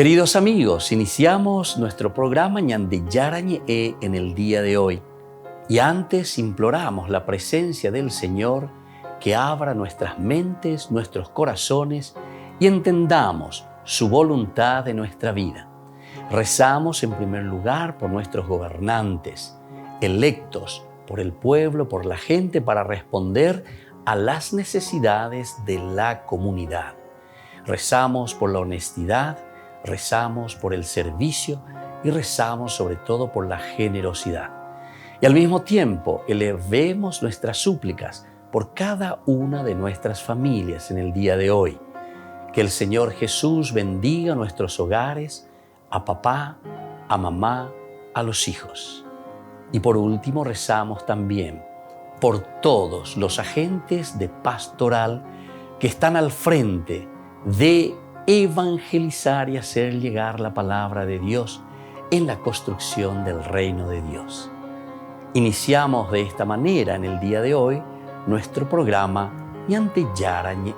Queridos amigos, iniciamos nuestro programa Ñande Yarañe en el día de hoy. Y antes imploramos la presencia del Señor que abra nuestras mentes, nuestros corazones y entendamos su voluntad de nuestra vida. Rezamos en primer lugar por nuestros gobernantes, electos por el pueblo, por la gente, para responder a las necesidades de la comunidad. Rezamos por la honestidad, rezamos por el servicio y rezamos sobre todo por la generosidad. Y al mismo tiempo elevemos nuestras súplicas por cada una de nuestras familias en el día de hoy. Que el Señor Jesús bendiga nuestros hogares, a papá, a mamá, a los hijos. Y por último rezamos también por todos los agentes de pastoral que están al frente de evangelizar y hacer llegar la palabra de Dios en la construcción del reino de Dios. Iniciamos de esta manera en el día de hoy nuestro programa Ñande Yarañe.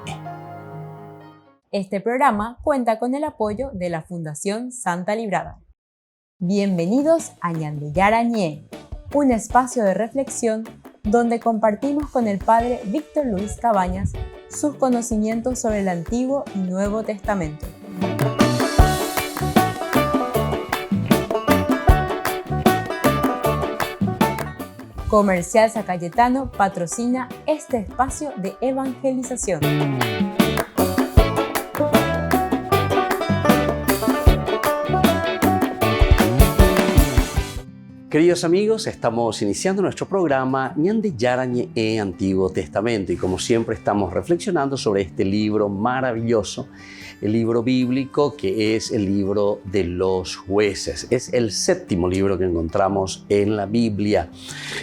Este programa cuenta con el apoyo de la Fundación Santa Librada. Bienvenidos a Ñande Yarañe, un espacio de reflexión donde compartimos con el Padre Víctor Luis Cabañas sus conocimientos sobre el Antiguo y Nuevo Testamento. Comercial San Cayetano patrocina este espacio de evangelización. Queridos amigos, estamos iniciando nuestro programa Ñande Yarañe Antiguo Testamento y como siempre estamos reflexionando sobre este libro maravilloso, el libro bíblico que es el libro de los jueces. Es el séptimo libro que encontramos en la Biblia.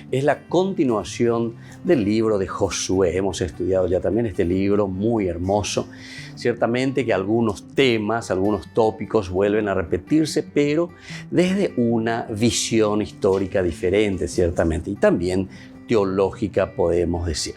Es la continuación del libro de Josué. Hemos estudiado ya también este libro muy hermoso. Ciertamente que algunos temas, algunos tópicos vuelven a repetirse, pero desde una visión histórica diferente, ciertamente, y también teológica, podemos decir.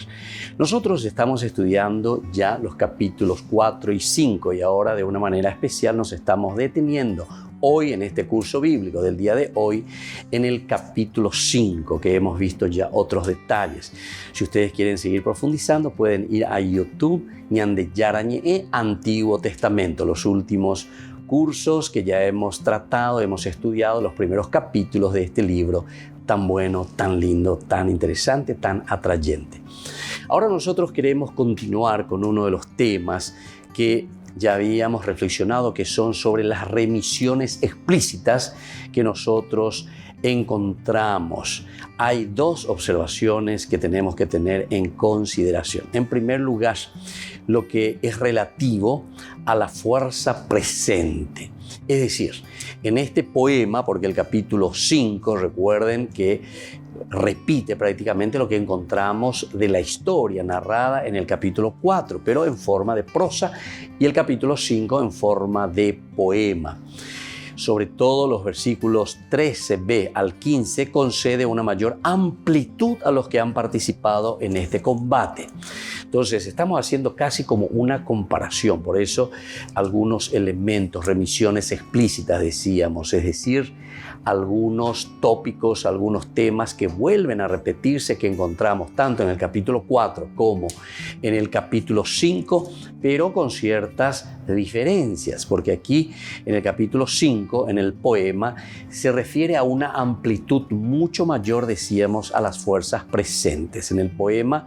Nosotros estamos estudiando ya los capítulos 4 y 5 y ahora de una manera especial nos estamos deteniendo hoy en este curso bíblico del día de hoy en el capítulo 5, que hemos visto ya otros detalles. Si ustedes quieren seguir profundizando, pueden ir a YouTube, Ñande Yarañe Antiguo Testamento, los últimos cursos que ya hemos tratado, hemos estudiado los primeros capítulos de este libro tan bueno, tan lindo, tan interesante, tan atrayente. Ahora nosotros queremos continuar con uno de los temas que ya habíamos reflexionado, que son sobre las remisiones explícitas que nosotros encontramos. Hay dos observaciones que tenemos que tener en consideración. En primer lugar, lo que es relativo a la fuerza presente. Es decir, en este poema, porque el capítulo 5, recuerden que repite prácticamente lo que encontramos de la historia narrada en el capítulo 4, pero en forma de prosa, y el capítulo 5 en forma de poema. Sobre todo los versículos 13b al 15 concede una mayor amplitud a los que han participado en este combate. Entonces estamos haciendo casi como una comparación, por eso algunos elementos, remisiones explícitas decíamos, es decir, algunos tópicos, algunos temas que vuelven a repetirse, que encontramos tanto en el capítulo 4 como en el capítulo 5, pero con ciertas diferencias, porque aquí en el capítulo 5, en el poema, se refiere a una amplitud mucho mayor, decíamos, a las fuerzas presentes. En el poema,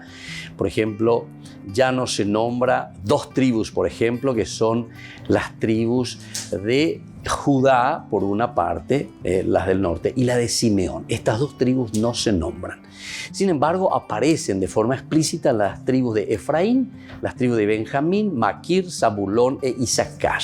por ejemplo, ya no se nombra dos tribus, por ejemplo, que son las tribus de Judá, por una parte, las del norte, y la de Simeón. Estas dos tribus no se nombran. Sin embargo, aparecen de forma explícita las tribus de Efraín, las tribus de Benjamín, Maquir, Zabulón e Isaacar.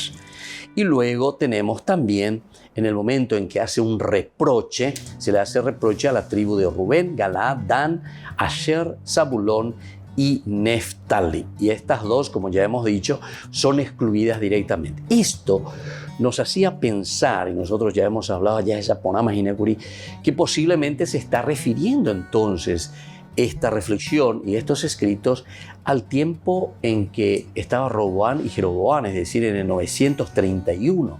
Y luego tenemos también, en el momento en que hace un reproche, se le hace reproche a la tribu de Rubén, Galaad, Dan, Asher, Zabulón y Neftalí. Y estas dos, como ya hemos dicho, son excluidas directamente. Esto nos hacía pensar, y nosotros ya hemos hablado ya de Saponama y Necuri, que posiblemente se está refiriendo entonces esta reflexión y estos escritos al tiempo en que estaba Roboam y Jeroboam, es decir, en el 931.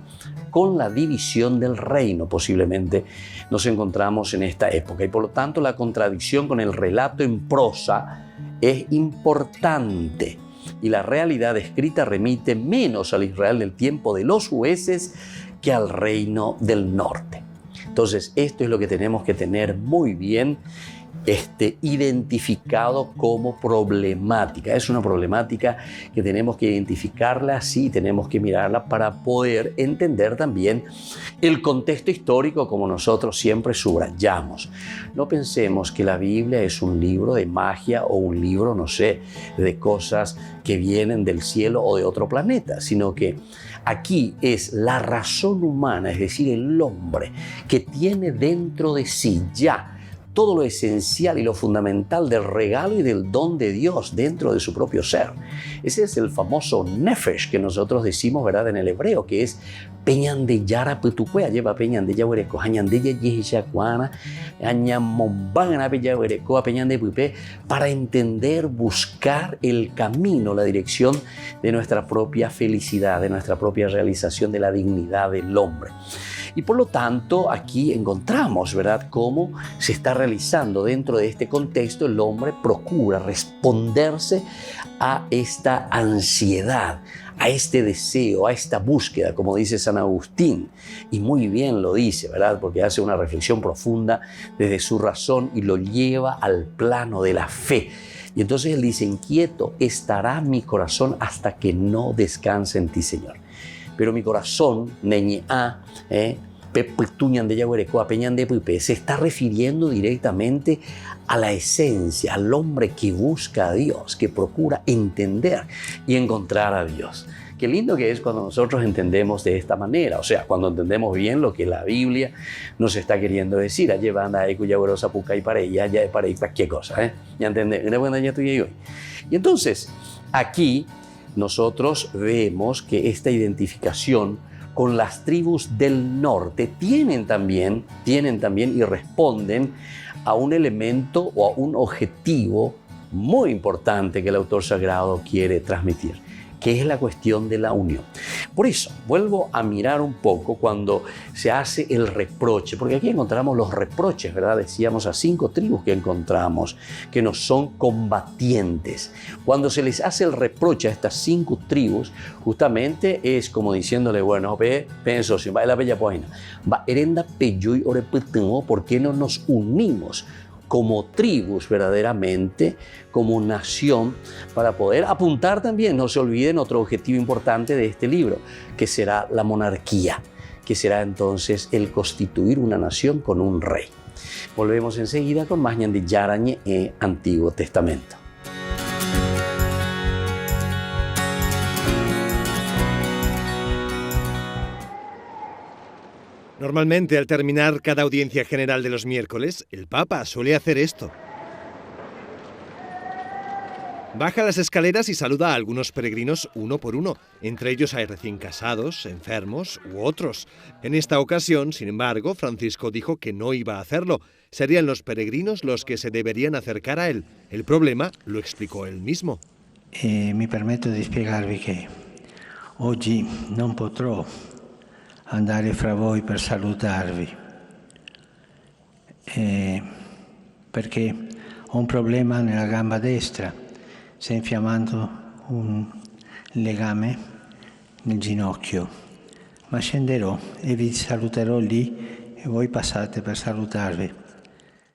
con la división del reino. Posiblemente nos encontramos en esta época y por lo tanto la contradicción con el relato en prosa es importante y la realidad escrita remite menos al Israel del tiempo de los jueces que al reino del norte. Entonces, esto es lo que tenemos que tener muy bien identificado como problemática. Es una problemática que tenemos que identificarla así, tenemos que mirarla para poder entender también el contexto histórico como nosotros siempre subrayamos. No pensemos que la Biblia es un libro de magia o un libro, no sé, de cosas que vienen del cielo o de otro planeta, sino que aquí es la razón humana, es decir, el hombre que tiene dentro de sí ya todo lo esencial y lo fundamental del regalo y del don de Dios dentro de su propio ser. Ese es el famoso nefesh que nosotros decimos, ¿verdad?, en el hebreo, que es peñan de yara putuquea, lleva peñan de yahuereco, hañan de yayichacuana, añamombana peyahuereco, peñan de pupe, para entender, buscar el camino, la dirección de nuestra propia felicidad, de nuestra propia realización, de la dignidad del hombre. Y por lo tanto, aquí encontramos, ¿verdad?, cómo se está realizando dentro de este contexto. El hombre procura responderse a esta ansiedad, a este deseo, a esta búsqueda, como dice San Agustín. Y muy bien lo dice, ¿verdad?, porque hace una reflexión profunda desde su razón y lo lleva al plano de la fe. Y entonces él dice: inquieto estará mi corazón hasta que no descanse en ti, Señor. Pero mi corazón, se está refiriendo directamente a la esencia, al hombre que busca a Dios, que procura entender y encontrar a Dios. Qué lindo que es cuando nosotros entendemos de esta manera, o sea, cuando entendemos bien lo que la Biblia nos está queriendo decir. Allí van a y para ella, ya para cualquier cosa, ya entendés. Y entonces, aquí nosotros vemos que esta identificación con las tribus del norte tienen también y responden a un elemento o a un objetivo muy importante que el autor sagrado quiere transmitir, que es la cuestión de la unión. Por eso, vuelvo a mirar un poco cuando se hace el reproche, porque aquí encontramos los reproches, ¿verdad? Decíamos a 5 tribus que encontramos, que no son combatientes. Cuando se les hace el reproche a estas 5 tribus, justamente es como diciéndole, bueno, pienso, si va la bella poina, va herenda peyuy oreputengo, ¿por qué no nos unimos como tribus verdaderamente, como nación, para poder apuntar también, no se olviden, otro objetivo importante de este libro, que será la monarquía, que será entonces el constituir una nación con un rey. Volvemos enseguida con más Ñan de Yarañe en Antiguo Testamento. Normalmente, al terminar cada audiencia general de los miércoles, el Papa suele hacer esto. Baja las escaleras y saluda a algunos peregrinos uno por uno. Entre ellos hay recién casados, enfermos u otros. En esta ocasión, sin embargo, Francisco dijo que no iba a hacerlo. Serían los peregrinos los que se deberían acercar a él. El problema lo explicó él mismo. Mi permetto di spiegarvi che oggi non potrò andare fra voi per salutarvi, perché ho un problema nella gamba destra, si è infiammando un legame nel ginocchio, ma scenderò e vi saluterò lì e voi passate per salutarvi.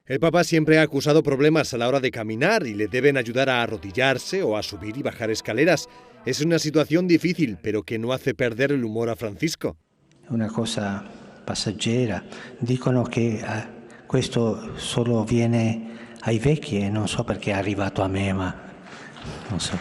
El Papa siempre ha acusado problemas a la hora de caminar y le deben ayudar a arrodillarse o a subir y bajar escaleras. Es una situación difícil, pero que no hace perder el humor a Francisco. Una cosa passeggera. Dicono che questo solo viene ai vecchi e non so perché è arrivato a me, ma non so.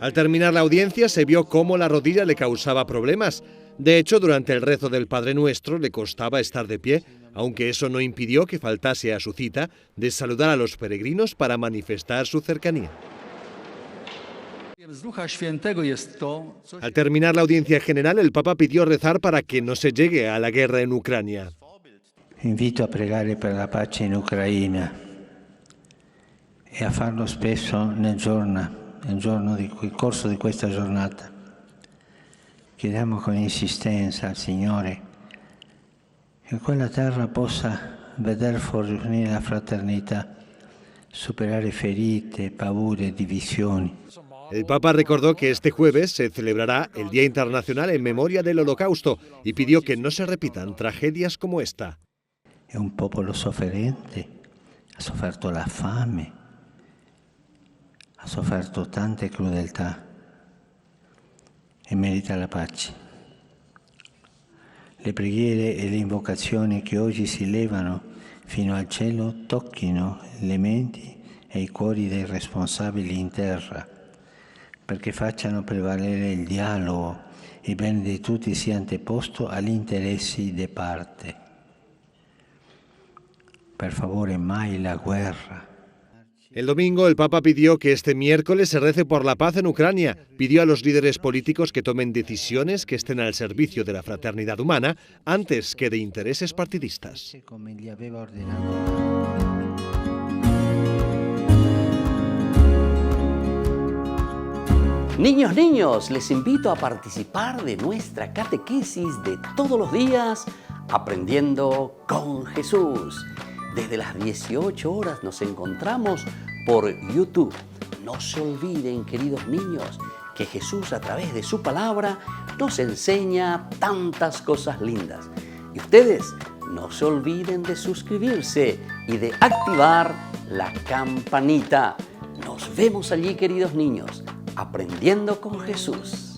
Al terminar la audiencia se vio cómo la rodilla le causaba problemas. De hecho, durante el rezo del Padre Nuestro le costaba estar de pie, aunque eso no impidió que faltase a su cita de saludar a los peregrinos para manifestar su cercanía. Al terminar la audiencia general, el Papa pidió rezar para que no se llegue a la guerra en Ucrania. Invito a pregare per la pace in Ucraina e a farlo spesso nel giorno il corso di questa giornata. Chiediamo con insistenza al Signore che quella terra possa veder fornire la fraternità, superare ferite, paure, divisioni. El Papa recordó que este jueves se celebrará el Día Internacional en Memoria del Holocausto y pidió que no se repitan tragedias como esta. È un popolo sofferente, ha sofferto la fame, ha sofferto tante crudeltà e merita la pace. Le preghiere e le invocazioni che oggi si levano fino al cielo tocchino le menti e i cuori dei responsabili in terra, perché facciano prevalere il dialogo e il bene di tutti sia anteposto agli interessi di parte. Per favore, mai la guerra. El domingo el Papa pidió que este miércoles se rece por la paz en Ucrania. Pidió a los líderes políticos que tomen decisiones que estén al servicio de la fraternidad humana antes que de intereses partidistas. Come gli aveva ordinato. Niños, niños, les invito a participar de nuestra catequesis de todos los días, Aprendiendo con Jesús. Desde las 18 horas nos encontramos por YouTube. No se olviden, queridos niños, que Jesús a través de su palabra nos enseña tantas cosas lindas. Y ustedes no se olviden de suscribirse y de activar la campanita. Nos vemos allí, queridos niños, Aprendiendo con Jesús.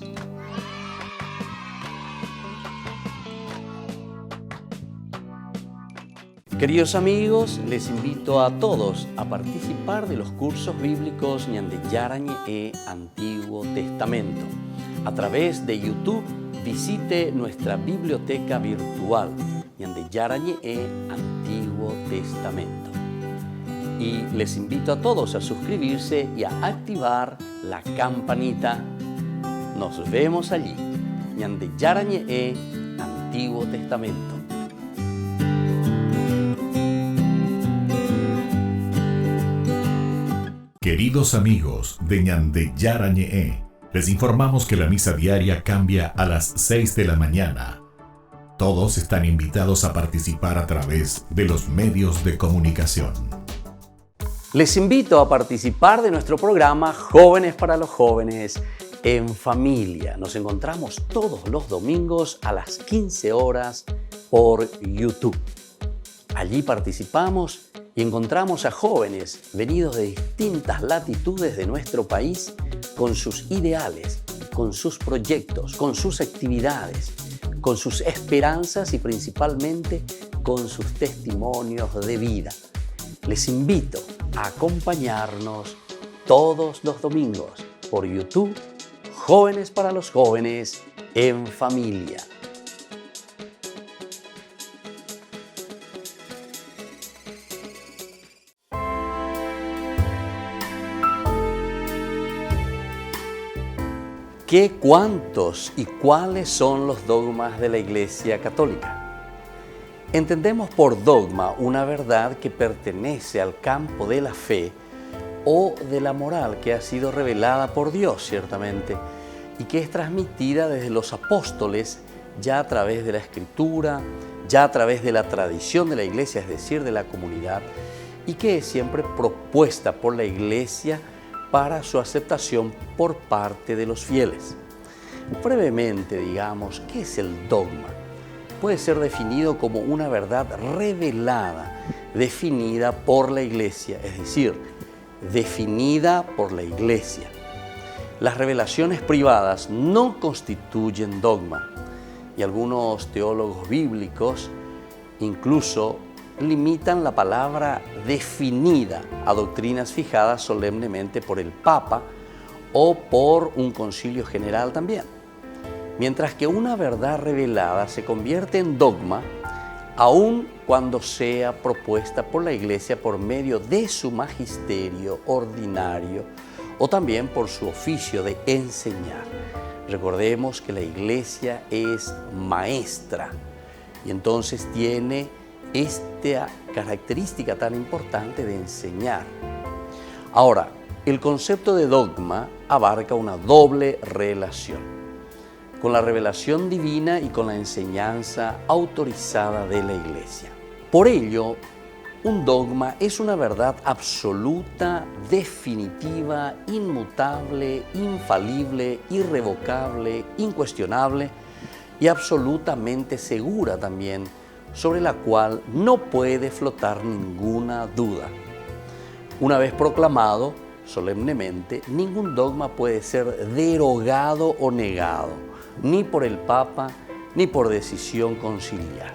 Queridos amigos, les invito a todos a participar de los cursos bíblicos Ñande Yarañe Antiguo Testamento. A través de YouTube visite nuestra biblioteca virtual Ñande Yarañe Antiguo Testamento. Y les invito a todos a suscribirse y a activar la campanita. Nos vemos allí. Ñande Yarañe Antiguo Testamento. Queridos amigos de Ñande Yarañe, les informamos que la misa diaria cambia a las 6 de la mañana. Todos están invitados a participar a través de los medios de comunicación. Les invito a participar de nuestro programa Jóvenes para los Jóvenes en Familia. Nos encontramos todos los domingos a las 15 horas por YouTube. Allí participamos y encontramos a jóvenes venidos de distintas latitudes de nuestro país con sus ideales, con sus proyectos, con sus actividades, con sus esperanzas y principalmente con sus testimonios de vida. Les invito a acompañarnos todos los domingos por YouTube, Jóvenes para los Jóvenes en Familia. ¿Qué, cuántos y cuáles son los dogmas de la Iglesia Católica? Entendemos por dogma una verdad que pertenece al campo de la fe o de la moral que ha sido revelada por Dios, ciertamente, y que es transmitida desde los apóstoles ya a través de la Escritura, ya a través de la tradición de la Iglesia, es decir, de la comunidad, y que es siempre propuesta por la Iglesia para su aceptación por parte de los fieles. Brevemente, digamos, ¿qué es el dogma? Puede ser definido como una verdad revelada, definida por la Iglesia, es decir, definida por la Iglesia. Las revelaciones privadas no constituyen dogma y algunos teólogos bíblicos incluso limitan la palabra definida a doctrinas fijadas solemnemente por el Papa o por un concilio general también. Mientras que una verdad revelada se convierte en dogma aun cuando sea propuesta por la Iglesia por medio de su magisterio ordinario o también por su oficio de enseñar. Recordemos que la Iglesia es maestra y entonces tiene esta característica tan importante de enseñar. Ahora, El concepto de dogma abarca una doble relación, con la revelación divina y con la enseñanza autorizada de la Iglesia. Por ello, un dogma es una verdad absoluta, definitiva, inmutable, infalible, irrevocable, incuestionable y absolutamente segura también, sobre la cual no puede flotar ninguna duda. Una vez proclamado solemnemente, ningún dogma puede ser derogado o negado, ni por el Papa, ni por decisión conciliar.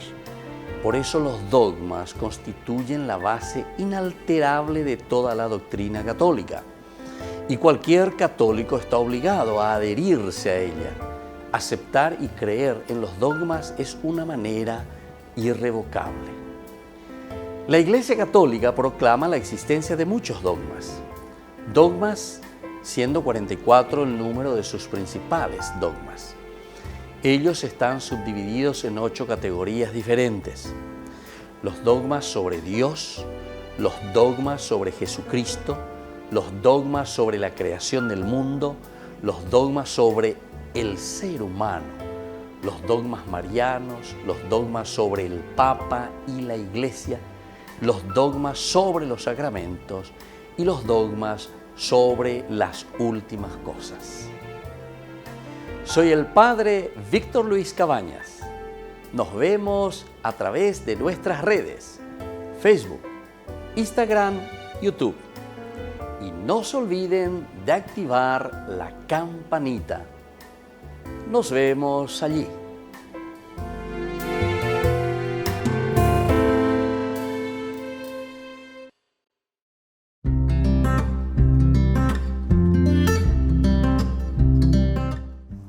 Por eso los dogmas constituyen la base inalterable de toda la doctrina católica. Y cualquier católico está obligado a adherirse a ella. Aceptar y creer en los dogmas es una manera irrevocable. La Iglesia Católica proclama la existencia de muchos dogmas. Dogmas siendo 44 el número de sus principales dogmas. Ellos están subdivididos en 8 categorías diferentes. Los dogmas sobre Dios, los dogmas sobre Jesucristo, los dogmas sobre la creación del mundo, los dogmas sobre el ser humano, los dogmas marianos, los dogmas sobre el Papa y la Iglesia, los dogmas sobre los sacramentos y los dogmas sobre las últimas cosas. Soy el Padre Víctor Luis Cabañas. Nos vemos a través de nuestras redes, Facebook, Instagram, YouTube. Y no se olviden de activar la campanita. Nos vemos allí.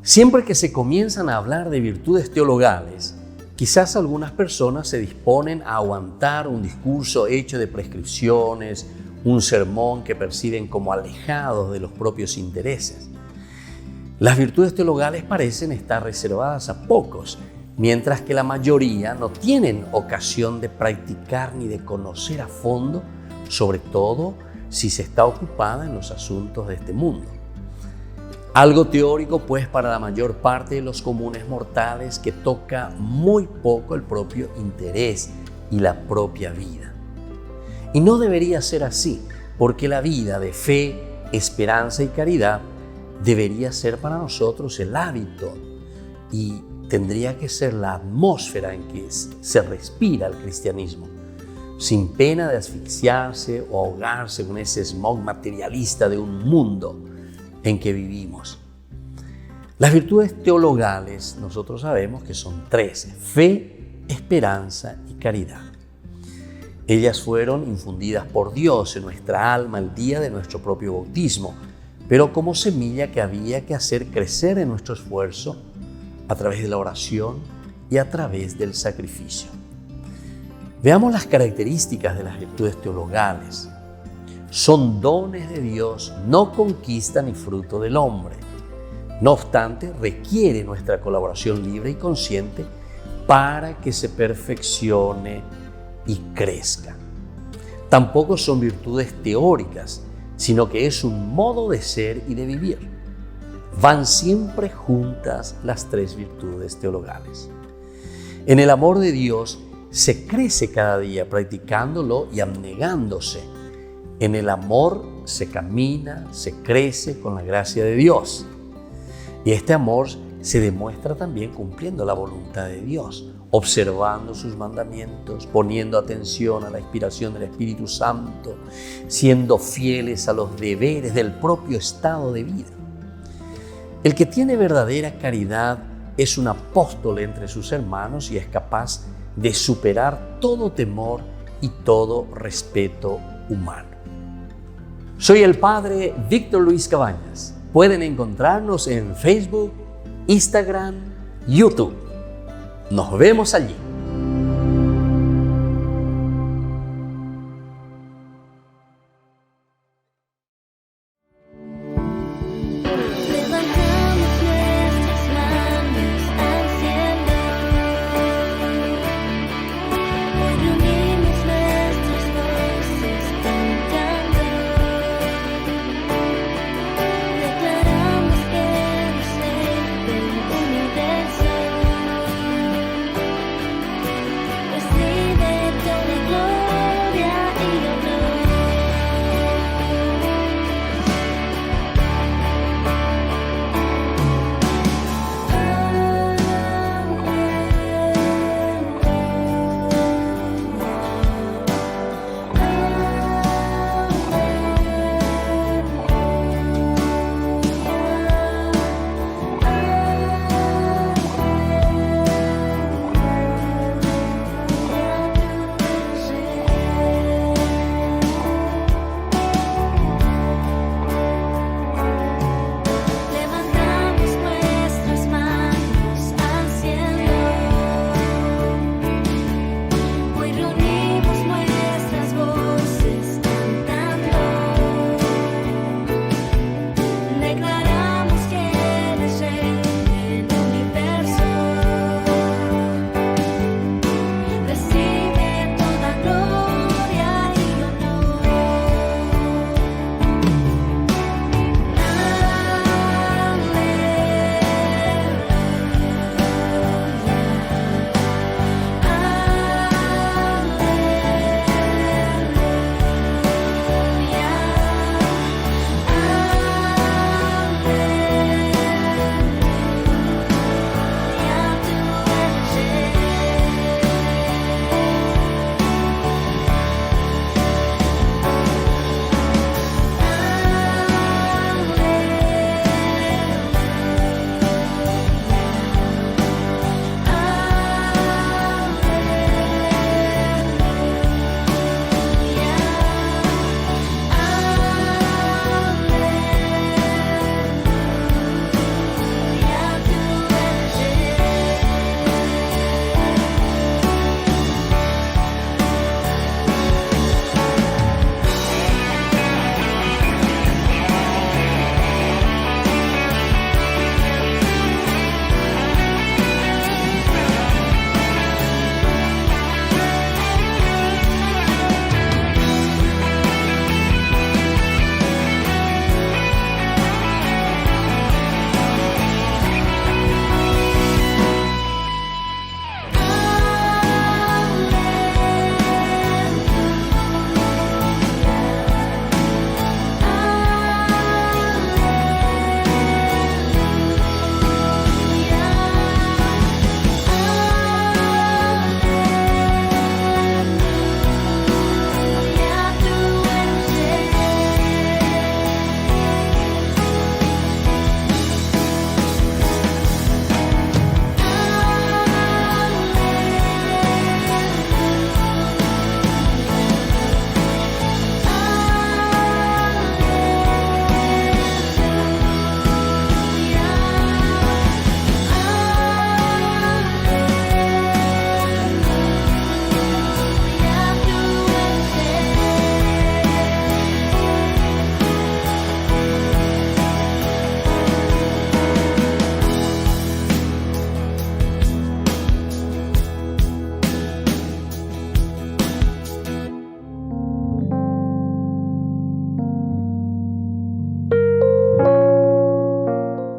Siempre que se comienzan a hablar de virtudes teologales, quizás algunas personas se disponen a aguantar un discurso hecho de prescripciones, un sermón que perciben como alejados de los propios intereses. Las virtudes teologales parecen estar reservadas a pocos, mientras que la mayoría no tienen ocasión de practicar ni de conocer a fondo, sobre todo si se está ocupada en los asuntos de este mundo. Algo teórico, pues, para la mayor parte de los comunes mortales que toca muy poco el propio interés y la propia vida. Y no debería ser así, porque la vida de fe, esperanza y caridad debería ser para nosotros el hábito y tendría que ser la atmósfera en que se respira el cristianismo, sin pena de asfixiarse o ahogarse con ese smog materialista de un mundo en que vivimos. Las virtudes teologales nosotros sabemos que son 13: fe, esperanza y caridad. Ellas fueron infundidas por Dios en nuestra alma el día de nuestro propio bautismo, pero como semilla que había que hacer crecer en nuestro esfuerzo a través de la oración y a través del sacrificio. Veamos las características de las virtudes teologales. Son dones de Dios, no conquista ni fruto del hombre. No obstante, requiere nuestra colaboración libre y consciente para que se perfeccione y crezca. Tampoco son virtudes teóricas, sino que es un modo de ser y de vivir. Van siempre juntas las 3 virtudes teologales. En el amor de Dios se crece cada día practicándolo y abnegándose. En el amor se camina, se crece con la gracia de Dios. Y este amor se demuestra también cumpliendo la voluntad de Dios, observando sus mandamientos, poniendo atención a la inspiración del Espíritu Santo, siendo fieles a los deberes del propio estado de vida. El que tiene verdadera caridad es un apóstol entre sus hermanos y es capaz de superar todo temor y todo respeto humano. Soy el Padre Víctor Luis Cabañas. Pueden encontrarnos en Facebook, Instagram, YouTube. Nos vemos allí.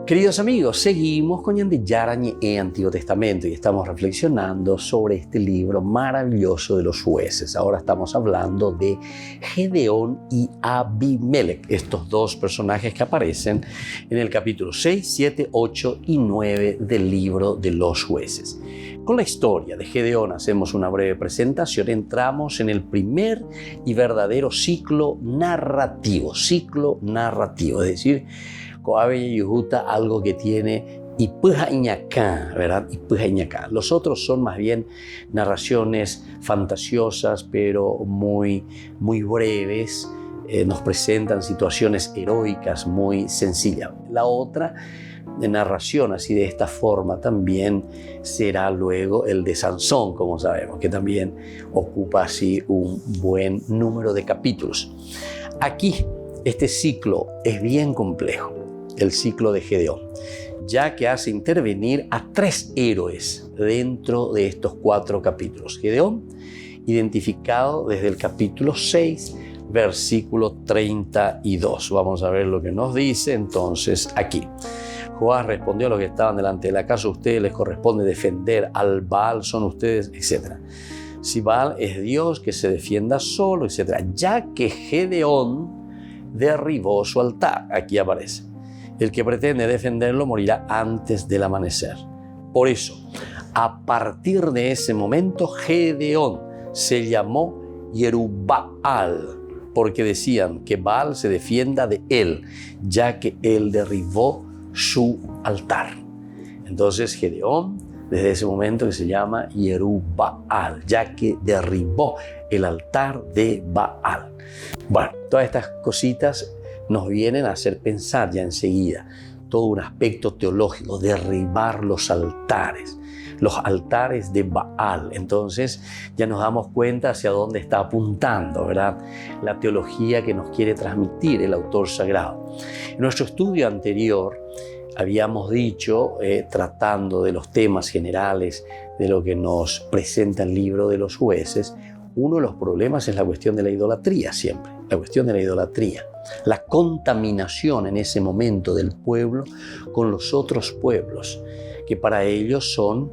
Queridos amigos, seguimos con Ñande Yarañe Antiguo Testamento y estamos reflexionando sobre este libro maravilloso de los jueces. Ahora estamos hablando de Gedeón y Abimelech, estos dos personajes que aparecen en el capítulo 6, 7, 8 y 9 del libro de los jueces. Con la historia de Gedeón hacemos una breve presentación, entramos en el primer y verdadero ciclo narrativo, es decir, Coabe y Yuhuta, algo que tiene Ipuja Iñacá, ¿verdad? Ipuja Iñacá. Los otros son más bien narraciones fantasiosas, pero muy breves. Nos presentan situaciones heroicas muy sencillas. La otra narración así de esta forma también será luego el de Sansón, como sabemos, que también ocupa así un buen número de capítulos. Aquí este ciclo es bien complejo. El ciclo de Gedeón, ya que hace intervenir a 3 héroes dentro de estos 4 capítulos. Gedeón, identificado desde el capítulo 6, versículo 32. Vamos a ver lo que nos dice entonces aquí. Joás respondió a los que estaban delante de la casa: a ustedes les corresponde defender, al Baal son ustedes, etc. Si Baal es Dios, que se defienda solo, etc. Ya que Gedeón derribó su altar. Aquí aparece: el que pretende defenderlo morirá antes del amanecer. Por eso, a partir de ese momento, Gedeón se llamó Yerubbaal, porque decían que Baal se defienda de él, ya que él derribó su altar. Entonces Gedeón, desde ese momento, que se llama Yerubbaal, ya que derribó el altar de Baal. Bueno, todas estas cositas nos vienen a hacer pensar ya enseguida todo un aspecto teológico, derribar los altares de Baal. Entonces ya nos damos cuenta hacia dónde está apuntando, ¿verdad?, la teología que nos quiere transmitir el autor sagrado. En nuestro estudio anterior habíamos dicho, tratando de los temas generales de lo que nos presenta el libro de los jueces, uno de los problemas es la cuestión de la idolatría siempre, la cuestión de la idolatría. La contaminación en ese momento del pueblo con los otros pueblos, que para ellos son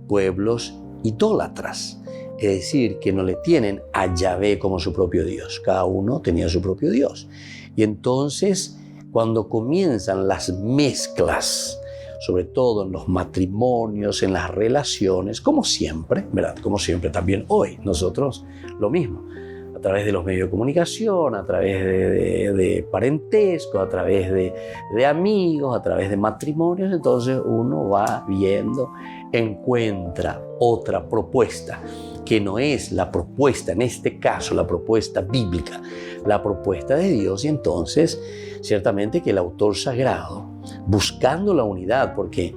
pueblos idólatras, es decir, que no le tienen a Yahvé como su propio Dios. Cada uno tenía su propio Dios. Y entonces, cuando comienzan las mezclas, sobre todo en los matrimonios, en las relaciones, como siempre, ¿verdad? Como siempre también hoy, nosotros lo mismo. A través de los medios de comunicación, a través de parentesco, a través de amigos, a través de matrimonios, entonces uno va viendo, encuentra otra propuesta, que no es la propuesta, en este caso, la propuesta bíblica, la propuesta de Dios, y entonces, ciertamente que el autor sagrado, buscando la unidad, porque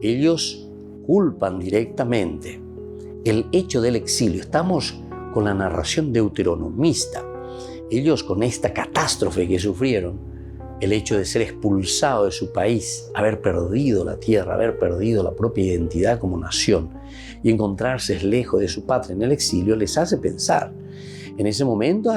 ellos culpan directamente el hecho del exilio. Estamos con la narración deuteronomista. Ellos, con esta catástrofe que sufrieron, el hecho de ser expulsado de su país, haber perdido la tierra, haber perdido la propia identidad como nación y encontrarse lejos de su patria en el exilio, les hace pensar. En ese momento,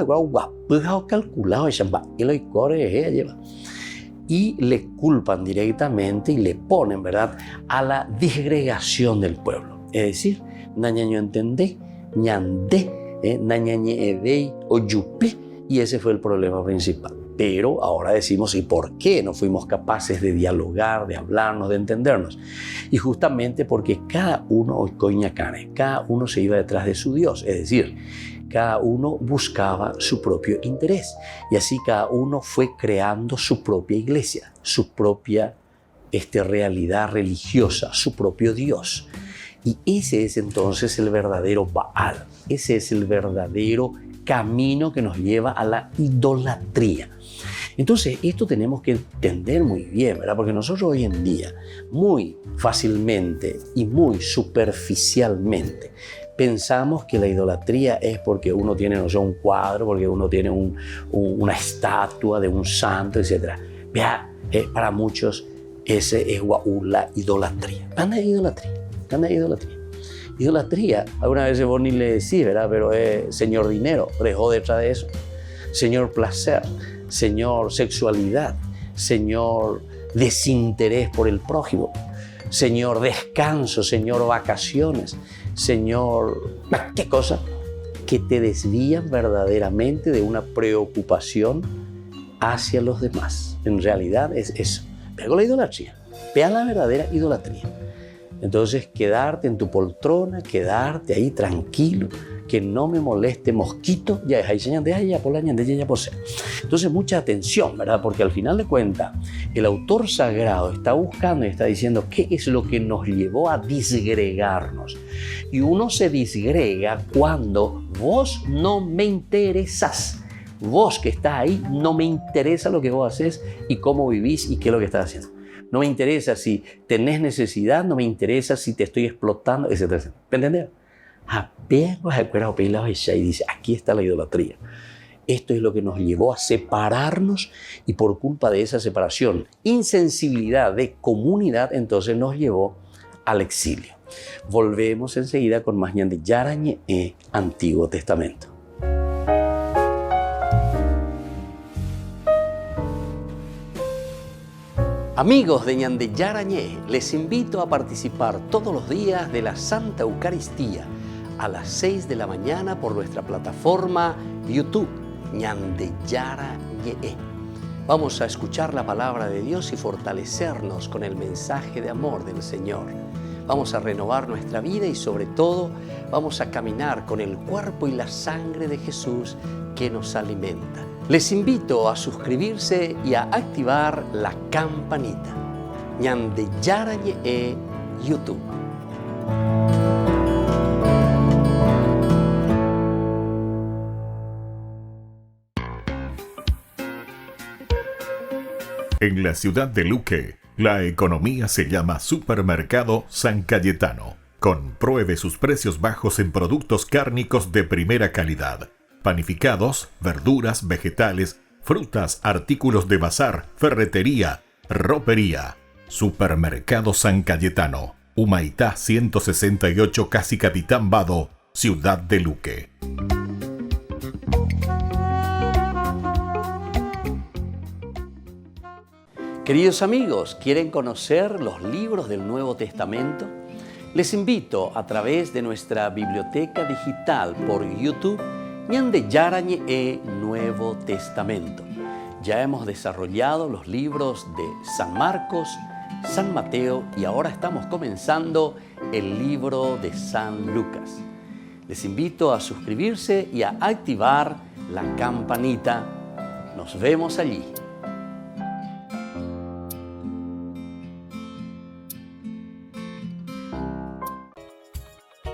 y le culpan directamente y le ponen, ¿verdad?, a la disgregación del pueblo. Es decir, nañaño entendé, ñandé, nañañe ebey o yupe, y ese fue el problema principal. Pero ahora decimos, ¿y por qué no fuimos capaces de dialogar, de hablarnos, de entendernos? Y justamente porque cada uno se iba detrás de su Dios, es decir, cada uno buscaba su propio interés. Y así cada uno fue creando su propia iglesia, su propia realidad religiosa, su propio Dios. Y ese es entonces el verdadero Baal, ese es el verdadero camino que nos lleva a la idolatría. Entonces, esto tenemos que entender muy bien, ¿verdad? Porque nosotros hoy en día, muy fácilmente y muy superficialmente, pensamos que la idolatría es porque uno tiene, no sé, un cuadro, porque uno tiene una estatua de un santo, etc. Vea, para muchos ese es la idolatría. Anda de idolatría. Idolatría, alguna vez vos ni le decís, ¿verdad? Pero es señor dinero, dejó detrás de eso. Señor placer, señor sexualidad, señor desinterés por el prójimo. Señor, descanso, Señor, vacaciones, Señor, ¿qué cosa? Que te desvían verdaderamente de una preocupación hacia los demás. En realidad es eso. Vea con la idolatría, vea la verdadera idolatría. Entonces, quedarte en tu poltrona, quedarte ahí tranquilo, que no me moleste mosquito, ya es ahí, señal de ya por la ñan de ya posee. Entonces, mucha atención, ¿verdad? Porque al final de cuentas, el autor sagrado está buscando y está diciendo qué es lo que nos llevó a disgregarnos. Y uno se disgrega cuando vos no me interesás. Vos que estás ahí, no me interesa lo que vos haces y cómo vivís y qué es lo que estás haciendo. No me interesa si tenés necesidad, no me interesa si te estoy explotando, etcétera, etcétera. ¿Me entendés? Y dice, aquí está la idolatría. Esto es lo que nos llevó a separarnos y por culpa de esa separación, insensibilidad de comunidad, entonces nos llevó al exilio. Volvemos enseguida con más ñan de Yarañe Antiguo Testamento. Amigos de ñan de Yarañé, les invito a participar todos los días de la Santa Eucaristía a las 6 de la mañana por nuestra plataforma YouTube, ñan de Yarañé. Vamos a escuchar la palabra de Dios y fortalecernos con el mensaje de amor del Señor. Vamos a renovar nuestra vida y sobre todo vamos a caminar con el cuerpo y la sangre de Jesús que nos alimenta. Les invito a suscribirse y a activar la campanita. ñan de Yarañé YouTube. En la ciudad de Luque, la economía se llama Supermercado San Cayetano. Compruebe sus precios bajos en productos cárnicos de primera calidad. Panificados, verduras, vegetales, frutas, artículos de bazar, ferretería, ropería. Supermercado San Cayetano, Humaitá 168, Casi Capitán Vado, Ciudad de Luque. Queridos amigos, ¿quieren conocer los libros del Nuevo Testamento? Les invito a través de nuestra biblioteca digital por YouTube, ñan de Yarañé Nuevo Testamento. Ya hemos desarrollado los libros de San Marcos, San Mateo y ahora estamos comenzando el libro de San Lucas. Les invito a suscribirse y a activar la campanita. Nos vemos allí.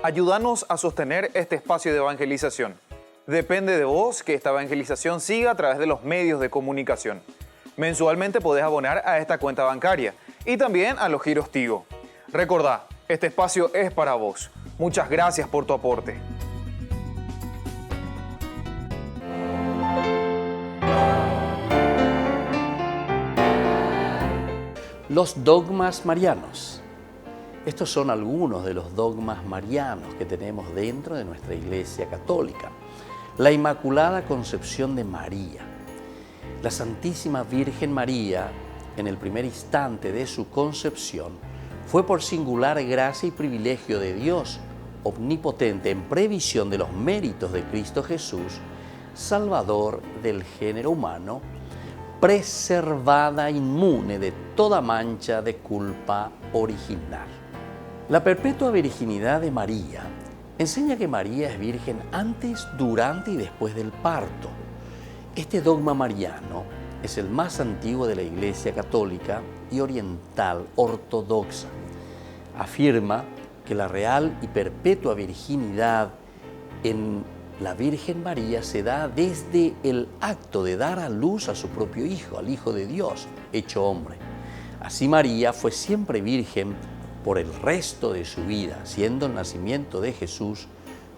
Ayúdanos a sostener este espacio de evangelización. Depende de vos que esta evangelización siga a través de los medios de comunicación. Mensualmente podés abonar a esta cuenta bancaria y también a los giros Tigo. Recordá, este espacio es para vos. Muchas gracias por tu aporte. Los dogmas marianos. Estos son algunos de los dogmas marianos que tenemos dentro de nuestra Iglesia Católica. La Inmaculada Concepción de María. La Santísima Virgen María, en el primer instante de su concepción, fue por singular gracia y privilegio de Dios omnipotente en previsión de los méritos de Cristo Jesús, Salvador del género humano, preservada inmune de toda mancha de culpa original. La perpetua virginidad de María enseña que María es virgen antes, durante y después del parto. Este dogma mariano es el más antiguo de la Iglesia Católica y oriental ortodoxa. Afirma que la real y perpetua virginidad en la Virgen María se da desde el acto de dar a luz a su propio Hijo, al Hijo de Dios, hecho hombre. Así María fue siempre virgen por el resto de su vida, siendo el nacimiento de Jesús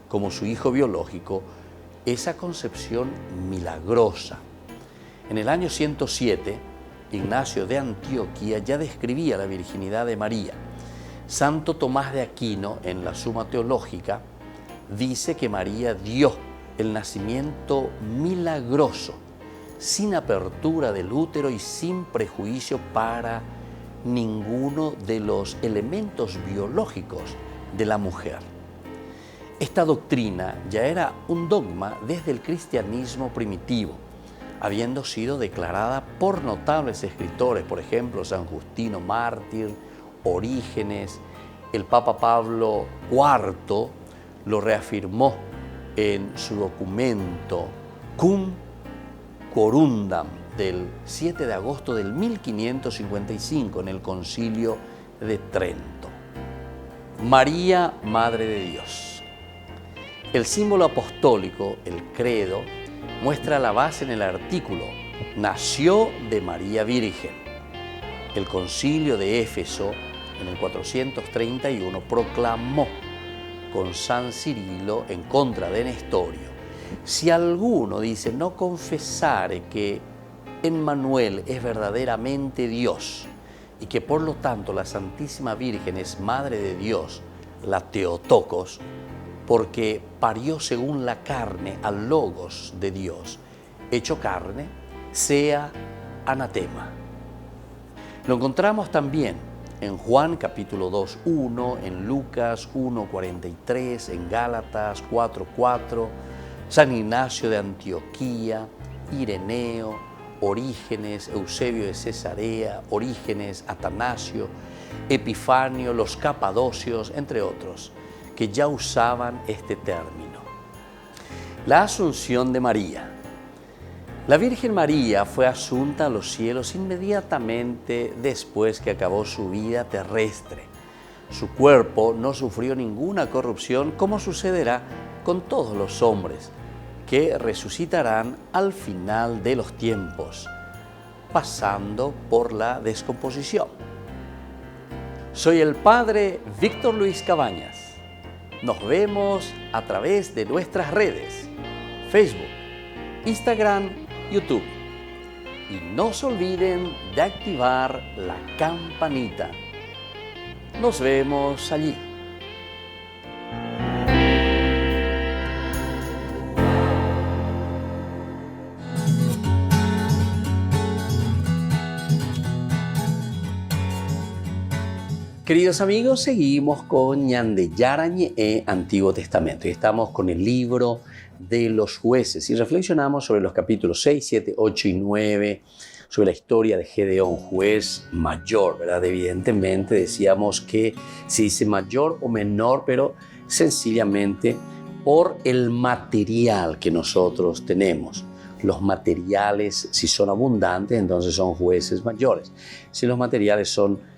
como su hijo biológico, esa concepción milagrosa. En el año 107, Ignacio de Antioquía ya describía la virginidad de María. Santo Tomás de Aquino, en la Suma Teológica, dice que María dio el nacimiento milagroso, sin apertura del útero y sin prejuicio para ninguno de los elementos biológicos de la mujer. Esta doctrina ya era un dogma desde el cristianismo primitivo, habiendo sido declarada por notables escritores, por ejemplo, San Justino Mártir, Orígenes. El Papa Pablo IV lo reafirmó en su documento Cum Corundam del 7 de agosto del 1555 en el Concilio de Trento. María, Madre de Dios. El símbolo apostólico, el credo, muestra la base en el artículo nació de María Virgen. El Concilio de Éfeso en el 431 proclamó con San Cirilo en contra de Nestorio: si alguno dice no confesare que Emmanuel es verdaderamente Dios y que por lo tanto la Santísima Virgen es Madre de Dios, la Theotokos, porque parió según la carne al Logos de Dios, hecho carne, sea anatema. Lo encontramos también en Juan capítulo 2:1, en Lucas 1:43, en Gálatas 4:4, San Ignacio de Antioquía, Ireneo, Orígenes, Eusebio de Cesarea, Orígenes, Atanasio, Epifanio, los Capadocios, entre otros, que ya usaban este término. La Asunción de María. La Virgen María fue asunta a los cielos inmediatamente después que acabó su vida terrestre. Su cuerpo no sufrió ninguna corrupción, como sucederá con todos los hombres, que resucitarán al final de los tiempos, pasando por la descomposición. Soy el Padre Víctor Luis Cabañas. Nos vemos a través de nuestras redes, Facebook, Instagram, YouTube. Y no se olviden de activar la campanita. Nos vemos allí. Queridos amigos, seguimos con Ñande Yarañe, Antiguo Testamento, y estamos con el libro de los jueces y reflexionamos sobre los capítulos 6, 7, 8 y 9, sobre la historia de Gedeón, juez mayor, ¿verdad? Evidentemente decíamos que se dice mayor o menor, pero sencillamente por el material que nosotros tenemos. Los materiales, si son abundantes, entonces son jueces mayores. Si los materiales son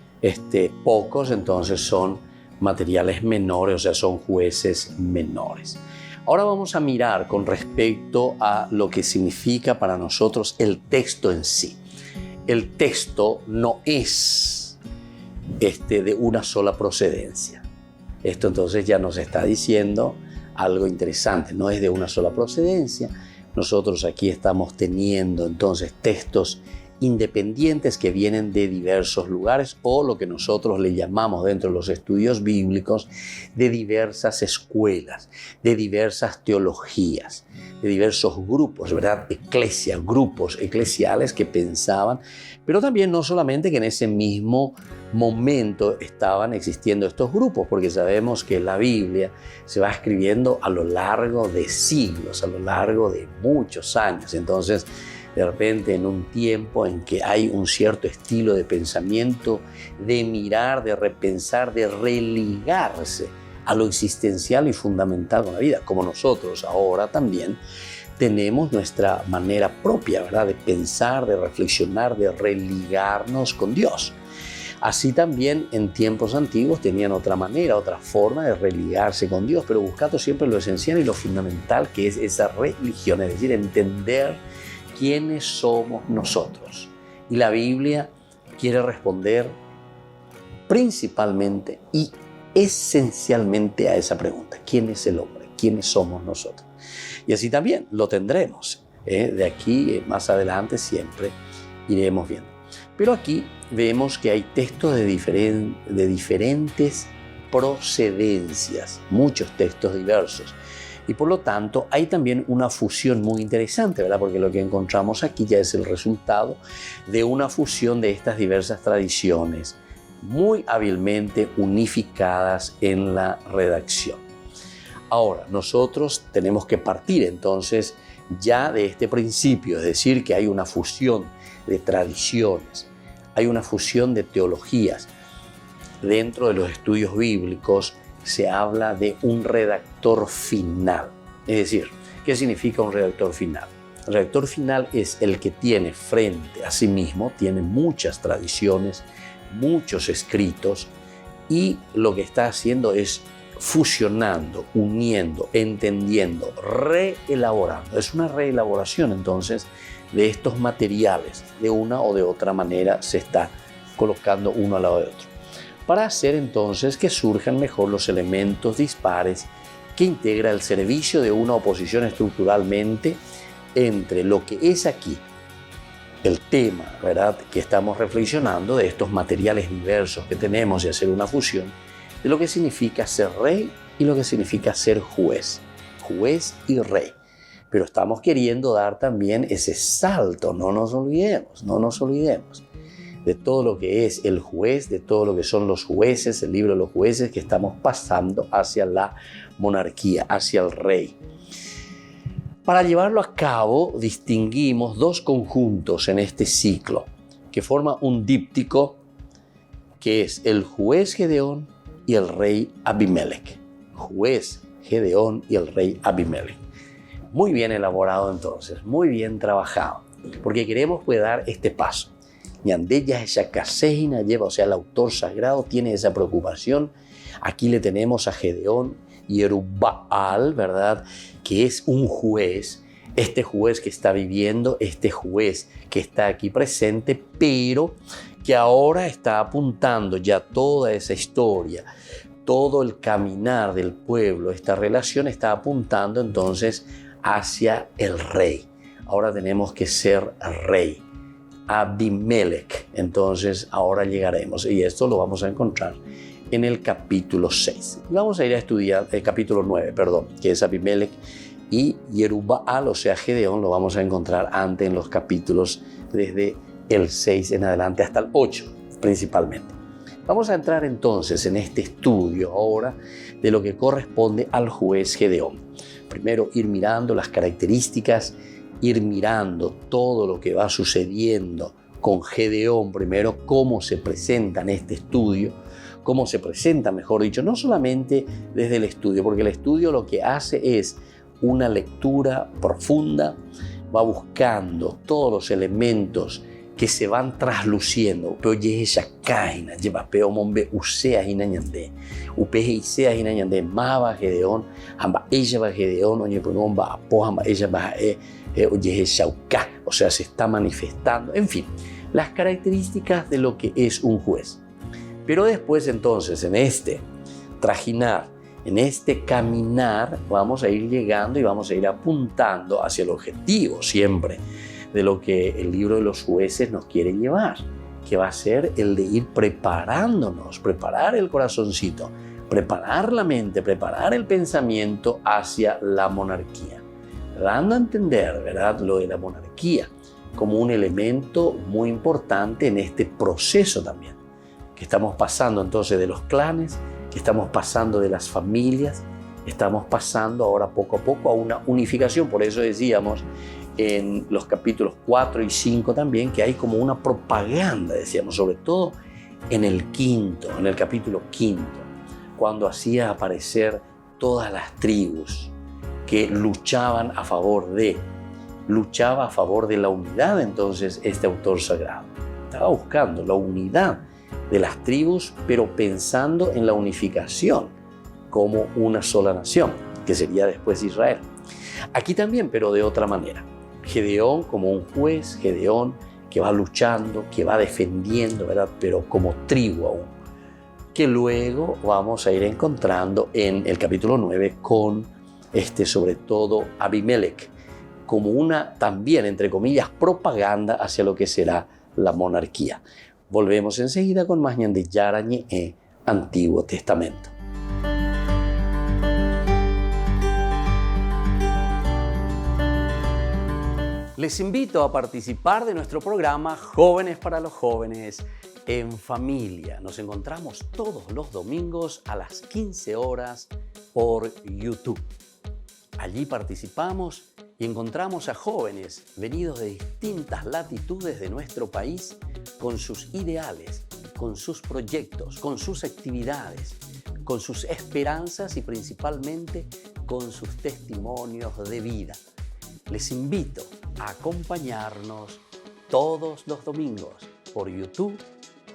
pocos, entonces son materiales menores, o sea, son jueces menores. Ahora vamos a mirar con respecto a lo que significa para nosotros el texto en sí. El texto no es de una sola procedencia. Esto entonces ya nos está diciendo algo interesante, no es de una sola procedencia. Nosotros aquí estamos teniendo entonces textos independientes que vienen de diversos lugares, o lo que nosotros le llamamos dentro de los estudios bíblicos de diversas escuelas, de diversas teologías, de diversos grupos, ¿verdad? Grupos eclesiales que pensaban, pero también no solamente que en ese mismo momento estaban existiendo estos grupos, porque sabemos que la Biblia se va escribiendo a lo largo de siglos, a lo largo de muchos años. Entonces, de repente, en un tiempo en que hay un cierto estilo de pensamiento, de mirar, de repensar, de religarse a lo existencial y fundamental con la vida, como nosotros ahora también tenemos nuestra manera propia, ¿verdad?, de pensar, de reflexionar, de religarnos con Dios. Así también en tiempos antiguos tenían otra manera, otra forma de religarse con Dios, pero buscando siempre lo esencial y lo fundamental, que es esa religión, es decir, entender quiénes somos nosotros. Y la Biblia quiere responder principalmente y esencialmente a esa pregunta: ¿quién es el hombre? ¿Quiénes somos nosotros? Y así también lo tendremos. De aquí más adelante siempre iremos viendo. Pero aquí vemos que hay textos de diferentes procedencias, muchos textos diversos. Y por lo tanto hay también una fusión muy interesante, ¿verdad? Porque lo que encontramos aquí ya es el resultado de una fusión de estas diversas tradiciones muy hábilmente unificadas en la redacción. Ahora, nosotros tenemos que partir entonces ya de este principio, es decir, que hay una fusión de tradiciones, hay una fusión de teologías. Dentro de los estudios bíblicos se habla de un redactor final. Es decir, ¿qué significa un redactor final? El redactor final es el que tiene frente a sí mismo, tiene muchas tradiciones, muchos escritos, y lo que está haciendo es fusionando, uniendo, entendiendo, reelaborando. Es una reelaboración entonces de estos materiales. De una o de otra manera se está colocando uno al lado de otro, para hacer entonces que surjan mejor los elementos dispares que integra el servicio de una oposición estructuralmente entre lo que es aquí el tema, ¿verdad?, que estamos reflexionando de estos materiales diversos que tenemos y hacer una fusión de lo que significa ser rey y lo que significa ser juez y rey. Pero estamos queriendo dar también ese salto, no nos olvidemos de todo lo que es el juez, de todo lo que son los jueces, el libro de los jueces, que estamos pasando hacia la monarquía, hacia el rey. Para llevarlo a cabo, distinguimos dos conjuntos en este ciclo, que forman un díptico, que es el juez Gedeón y el rey Abimelech. Juez Gedeón y el rey Abimelech. Muy bien elaborado entonces, muy bien trabajado, porque queremos poder dar este paso. Ñandeya Shakasehina lleva, o sea, el autor sagrado tiene esa preocupación. Aquí le tenemos a Gedeón y Yerubbaal, ¿verdad?, que es un juez, este juez que está viviendo, este juez que está aquí presente, pero que ahora está apuntando ya toda esa historia, todo el caminar del pueblo, esta relación está apuntando entonces hacia el rey. Ahora tenemos que ser rey. Abimelech. Entonces ahora llegaremos, y esto lo vamos a encontrar en el capítulo 6. Vamos a ir a estudiar el capítulo 9, que es Abimelech, y Yerubbaal, o sea, Gedeón, lo vamos a encontrar antes en los capítulos desde el 6 en adelante hasta el 8 principalmente. Vamos a entrar entonces en este estudio ahora de lo que corresponde al juez Gedeón. Primero ir mirando las características, ir mirando todo lo que va sucediendo con Gedeón, primero cómo se presenta en este estudio, cómo se presenta, mejor dicho, no solamente desde el estudio, porque el estudio lo que hace es una lectura profunda, va buscando todos los elementos que se van trasluciendo. O sea, se está manifestando, en fin, las características de lo que es un juez. Pero después entonces, en este trajinar, en este caminar, vamos a ir llegando y vamos a ir apuntando hacia el objetivo siempre de lo que el libro de los jueces nos quiere llevar, que va a ser el de ir preparándonos, preparar el corazoncito, preparar la mente, preparar el pensamiento hacia la monarquía, dando a entender, ¿verdad?, lo de la monarquía como un elemento muy importante en este proceso también, que estamos pasando entonces de los clanes, que estamos pasando de las familias, estamos pasando ahora poco a poco a una unificación. Por eso decíamos en los capítulos 4 y 5 también que hay como una propaganda, decíamos, sobre todo en el capítulo 5, cuando hacía aparecer todas las tribus que luchaba a favor de la unidad. Entonces este autor sagrado estaba buscando la unidad de las tribus, pero pensando en la unificación como una sola nación, que sería después Israel. Aquí también, pero de otra manera. Gedeón como un juez, Gedeón que va luchando, que va defendiendo, ¿verdad?, pero como tribu aún, que luego vamos a ir encontrando en el capítulo 9 con sobre todo Abimelech, como una también, entre comillas, propaganda hacia lo que será la monarquía. Volvemos enseguida con más Ñandeya Yarañe, Antiguo Testamento. Les invito a participar de nuestro programa Jóvenes para los Jóvenes en Familia. Nos encontramos todos los domingos a las 15 horas por YouTube. Allí participamos y encontramos a jóvenes venidos de distintas latitudes de nuestro país con sus ideales, con sus proyectos, con sus actividades, con sus esperanzas y principalmente con sus testimonios de vida. Les invito a acompañarnos todos los domingos por YouTube,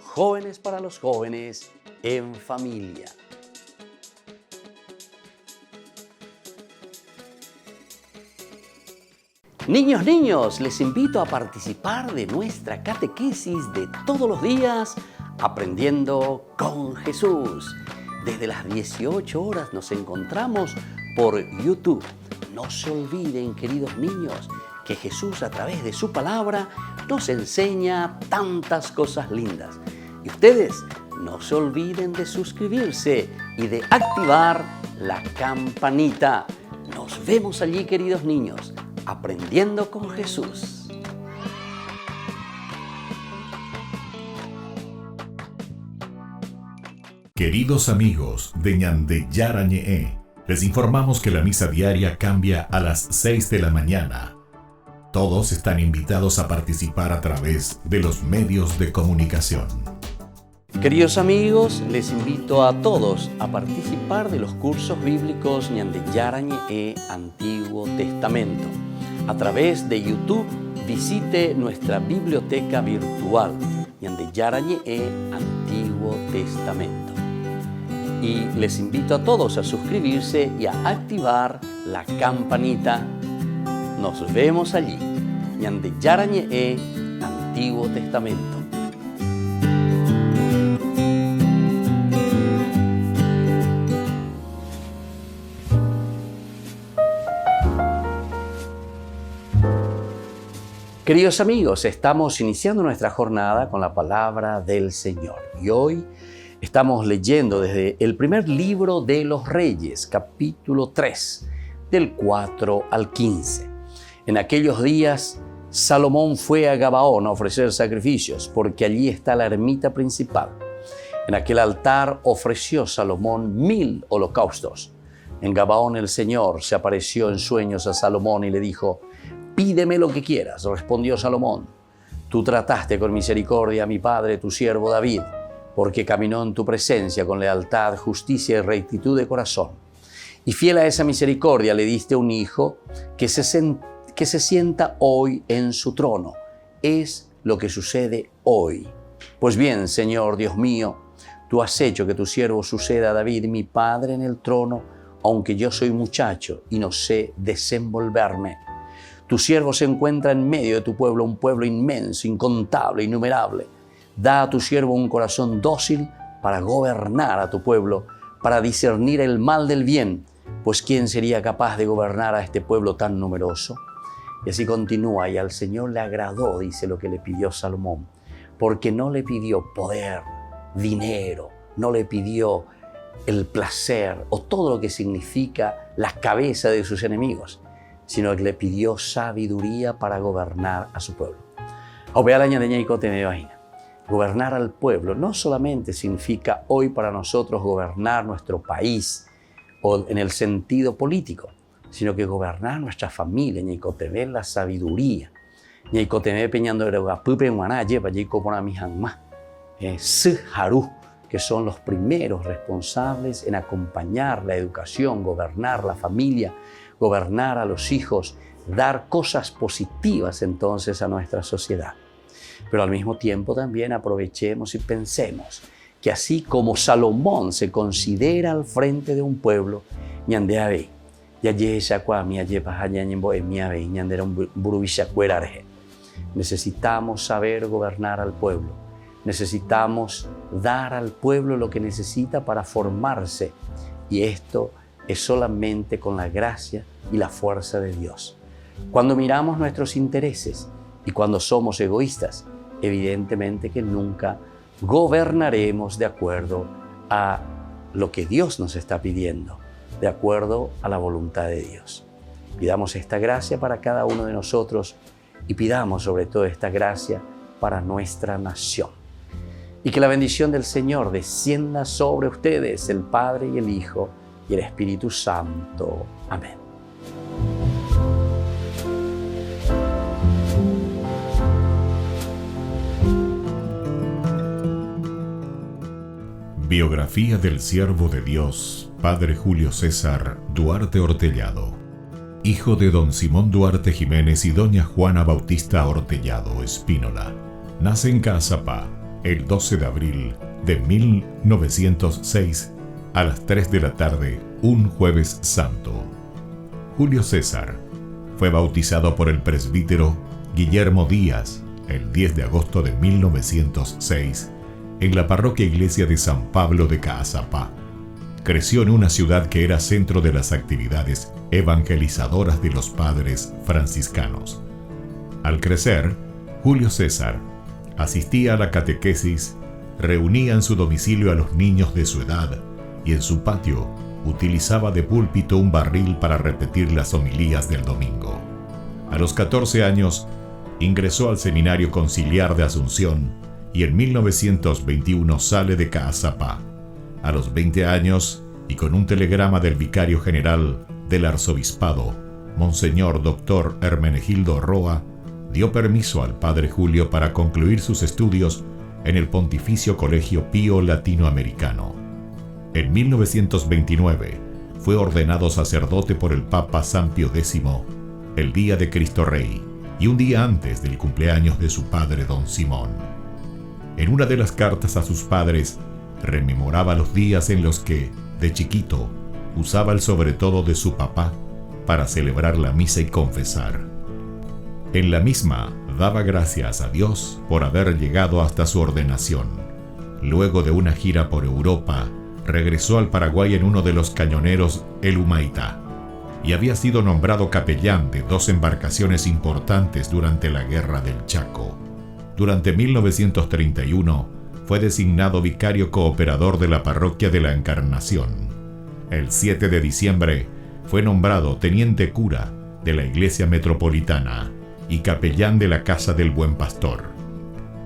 Jóvenes para los Jóvenes en Familia. Niños, les invito a participar de nuestra catequesis de todos los días, Aprendiendo con Jesús. Desde las 18 horas nos encontramos por YouTube. No se olviden, queridos niños, que Jesús a través de su palabra nos enseña tantas cosas lindas. Y ustedes no se olviden de suscribirse y de activar la campanita. Nos vemos allí, queridos niños, aprendiendo con Jesús. Queridos amigos de Ñande Yarañe, les informamos que la misa diaria cambia a las 6 de la mañana. Todos están invitados a participar a través de los medios de comunicación. Queridos amigos, les invito a todos a participar de los cursos bíblicos Ñande Yarañe Antiguo Testamento. A través de YouTube, visite nuestra biblioteca virtual Ñande Yarañe Antiguo Testamento. Y les invito a todos a suscribirse y a activar la campanita. Nos vemos allí, Ñande Yarañe Antiguo Testamento. Queridos amigos, estamos iniciando nuestra jornada con la palabra del Señor. Y hoy estamos leyendo desde el primer libro de los Reyes, capítulo 3, del 4 al 15. En aquellos días, Salomón fue a Gabaón a ofrecer sacrificios, porque allí está la ermita principal. En aquel altar ofreció Salomón 1000 holocaustos. En Gabaón el Señor se apareció en sueños a Salomón y le dijo: «Pídeme lo que quieras», respondió Salomón. «Tú trataste con misericordia a mi padre, tu siervo David, porque caminó en tu presencia con lealtad, justicia y rectitud de corazón. Y fiel a esa misericordia le diste un hijo que se sienta hoy en su trono. Es lo que sucede hoy. Pues bien, Señor Dios mío, tú has hecho que tu siervo suceda a David, mi padre, en el trono, aunque yo soy muchacho y no sé desenvolverme. Tu siervo se encuentra en medio de tu pueblo, un pueblo inmenso, incontable, innumerable. Da a tu siervo un corazón dócil para gobernar a tu pueblo, para discernir el mal del bien, pues ¿quién sería capaz de gobernar a este pueblo tan numeroso?». Y así continúa, y al Señor le agradó, dice, lo que le pidió Salomón, porque no le pidió poder, dinero, no le pidió el placer o todo lo que significa la cabeza de sus enemigos, sino que le pidió sabiduría para gobernar a su pueblo. Gobernar al pueblo no solamente significa hoy para nosotros gobernar nuestro país o en el sentido político, sino que gobernar nuestra familia, la sabiduría. Que son los primeros responsables en acompañar la educación, gobernar la familia, gobernar a los hijos, dar cosas positivas entonces a nuestra sociedad. Pero al mismo tiempo también aprovechemos y pensemos que así como Salomón se considera al frente de un pueblo, necesitamos saber gobernar al pueblo. Necesitamos dar al pueblo lo que necesita para formarse, y esto es solamente con la gracia y la fuerza de Dios. Cuando miramos nuestros intereses y cuando somos egoístas, evidentemente que nunca gobernaremos de acuerdo a lo que Dios nos está pidiendo, de acuerdo a la voluntad de Dios. Pidamos esta gracia para cada uno de nosotros y pidamos sobre todo esta gracia para nuestra nación. Y que la bendición del Señor descienda sobre ustedes, el Padre y el Hijo y el Espíritu Santo. Amén. Biografía del siervo de Dios, Padre Julio César Duarte Ortellado, hijo de don Simón Duarte Jiménez y doña Juana Bautista Ortellado Espínola. Nace en Caazapá el 12 de abril de 1906 a las 3 de la tarde, un jueves santo. Julio César fue bautizado por el presbítero Guillermo Díaz el 10 de agosto de 1906 en la parroquia iglesia de San Pablo de Caazapá. Creció en una ciudad que era centro de las actividades evangelizadoras de los padres franciscanos. Al crecer, Julio César asistía a la catequesis, reunía en su domicilio a los niños de su edad y en su patio utilizaba de púlpito un barril para repetir las homilías del domingo. A los 14 años ingresó al Seminario Conciliar de Asunción y en 1921 sale de Caazapá. A los 20 años, y con un telegrama del vicario general del arzobispado, Monseñor Dr. Hermenegildo Roa, dio permiso al padre Julio para concluir sus estudios en el Pontificio Colegio Pío Latinoamericano. En 1929 fue ordenado sacerdote por el Papa San Pío X, el día de Cristo Rey, y un día antes del cumpleaños de su padre don Simón. En una de las cartas a sus padres, rememoraba los días en los que, de chiquito, usaba el sobretodo de su papá para celebrar la misa y confesar. En la misma, daba gracias a Dios por haber llegado hasta su ordenación. Luego de una gira por Europa, regresó al Paraguay en uno de los cañoneros El Humaitá y había sido nombrado capellán de 2 embarcaciones importantes durante la Guerra del Chaco. Durante 1931 fue designado vicario cooperador de la parroquia de la Encarnación. El 7 de diciembre fue nombrado teniente cura de la iglesia metropolitana y capellán de la Casa del Buen Pastor.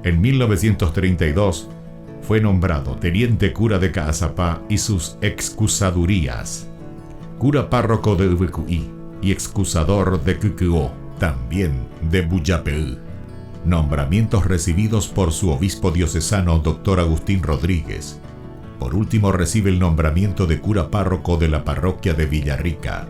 En 1932 fue nombrado teniente cura de Caazapá y sus excusadurías, cura párroco de Ubecuí y excusador de Cucuó, también de Buyapeú. Nombramientos recibidos por su obispo diocesano Dr. Agustín Rodríguez. Por último recibe el nombramiento de cura párroco de la parroquia de Villarrica.